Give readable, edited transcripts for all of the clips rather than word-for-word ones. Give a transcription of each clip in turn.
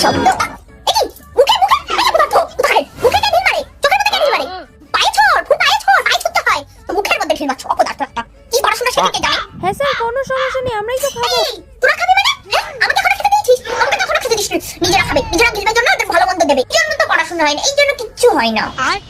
শব্দ। এই মুখে মুখে এই পদার্থ কোথায়? মুখে কে ঢিল মারে? চোখের মধ্যে কে ঢিল মারে? পায়ে ছোড়, ফুল পায়ে ছোড়, পায়ে ছুটতে হয়। তো মুখের মধ্যে ঢিল মারছো অপদার্থ একটা। কি পড়াশোনা শিখতে জানে? হ্যাঁ স্যার, কোনো সমস্যা নেই, আমরাই তো খাবো। এই তোরা খাবি মানে? হ্যাঁ আমাকে এখনো খেতে দিয়েছিস? আমাকে তো এখনো খেতে দিস নিজেরা খাবে, নিজেরা গিলবার জন্য ওদের ভালো মন্দ দেবে। এই জন্য তো পড়াশোনা হয় না, এই জন্য কিচ্ছু হয় না।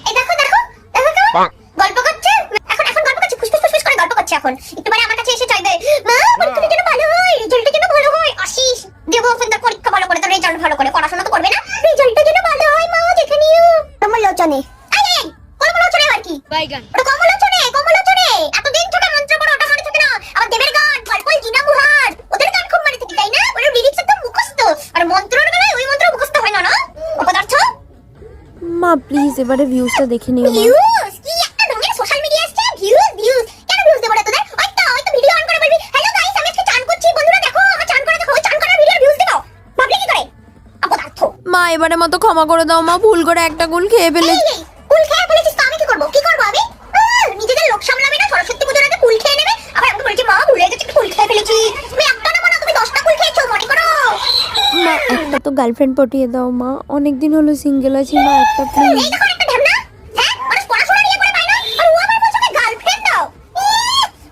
এই দেখো দেখো দেখো কেমন গল্প করছে। এখন এখন গল্প করছে, ফুসফুস ফুসফুস করে গল্প করছে। এখন একটু পরে আমার কাছে এসে চাইবে, মা পরীক্ষাটা যেন ভালো হয়, রেজাল্টটা যেন ভালো হয়। আসিস দেবো সুন্দর পরীক্ষা ভালো করে, তোর রেজাল্ট ভালো করে, পড়াশোনা তো করবে না, রেজাল্টটা যেন ভালো হয় মা, দেখে নিও। কমলোচনে আরে কমলোচনে আর কি বাইগান, ওটা কমলোচনে কমলোচনে। এতদিন থেকে মন্ত্র পড়ো, ওটা মনে থাকে না? আমার দেবের গান, গল্পল জিনা মুহার, ওদের গান খুব মনে থাকে তাই না? ওর লিরিক্স একদম মুখস্থ, আর মন্ত্রর বেলায় ওই মন্ত্র মুখস্থ হয় না না অপদার্থ। মা প্লিজ এবারে ভিউজটা দেখে নিও মা। ভিউজ কি একটা ঢঙের সোশ্যাল মিডিয়া আসছে, ভিউজ ভিউজ। কেন ভিউজ দেব রে তোদের? ওই তো ভিডিও অন করে বলবি, হ্যালো গাইস আমি আজকে চান করছি, বন্ধুরা দেখো আমার চান করা দেখো। ওই চান করার ভিডিওর ভিউজ দেব ভাবলি কি করে অপদার্থ? মা এবারে মতো ক্ষমা করে দাও মা, ভুল করে একটা গুল খেয়ে ফেলেছি। এই কুল খেয়ে ফেলেছিস তো আমি কি করব? কি করব আমি? নিজেদের লোক সামলাবে না, সরস্বতী পুজোর আগে কুল খেয়ে নেবে, আবার আমাকে বলছে মা ভুলে গেছি কুল খেয়ে ফেলেছি। তুমি একটা না, তুমি 10টা কুল খেয়েছো মনে করো। মা একটা তো গার্লফ্রেন্ড পটিয়ে দাও মা, অনেকদিন হলো সিঙ্গেল আছি মা, একটা প্লিজ। এই দেখো একটা ঢ্যামনা, হ্যাঁ মানুষ পড়াশোনা নিয়ে করে পায় না, আর ও আবার বলছে যে গার্লফ্রেন্ড দাও।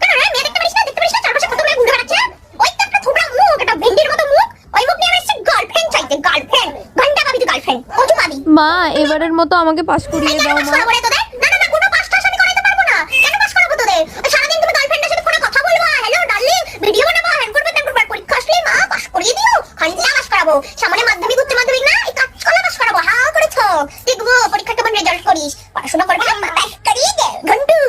কেন রে মেয়ে দেখতে পারিস না? দেখতে পারিস না চারপাশে কত মেয়ে ঘুরে বেড়াচ্ছে? ওই তো একটা থোবড়া মুখ, একটা ভেন্ডির মতো মুখ, ওই মুখ নিয়ে এসেছে গার্লফ্রেন্ড চাইতে। গার্লফ্রেন্ড ঘন্টা পাবি তুই গার্লফ্রেন্ড, কত পাবি? মা এবারের মতো আমাকে পাস করিয়ে দাও মা। পাস করাবো রে তোদের? না না না, কোনো পাস টাস আমি করাইতে পারবো না। কেন পাস করাবো তোদের? ওই সারাদিন তুমি গার্লফ্রেন্ডের সাথে ফোনে কথা বলবা, হ্যালো ডার্লিং, ভিডিও বানাবো, হ্যান করবে তেন করবে, পরীক্ষা আসলে মা পাস করিয়ে দিও, ঘন্টা পাস করাবো। সামনে মাধ্যমিক উচ্চ মাধ্যমিক না, এই কাজকলা পাস করাবো। হাও করেছো দেখবো পরীক্ষা কেমন রেজাল্ট করিস। পড়াশোনা করবি না, পাস করিয়ে দে ঘন্টু।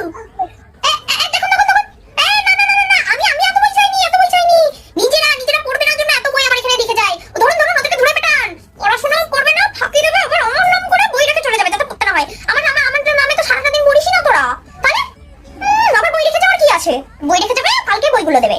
দেখুন দেখুন দেখুন, না না না না, আমি আমি এত বই চাইনি, এত বই চাইনি। নিজেরা নিজেরা পড়বে না জন্য এত বই আমার এখানে রেখে যায়। ধরুন ধরুন ওদেরকে ধরে পেটান, পড়াশোনাও করবে না, ফাঁকি দেবে, আবার আমার নাম করে বই রেখে চলে যাবে, যাতে পড়তে না হয়। আমার নামে তো সারাটা দিন পড়িস না তোরা, তাহলে আবার বই রেখে যাওয়ার কি আছে? বই রেখে যাবে, কালকে বইগুলো দেবে।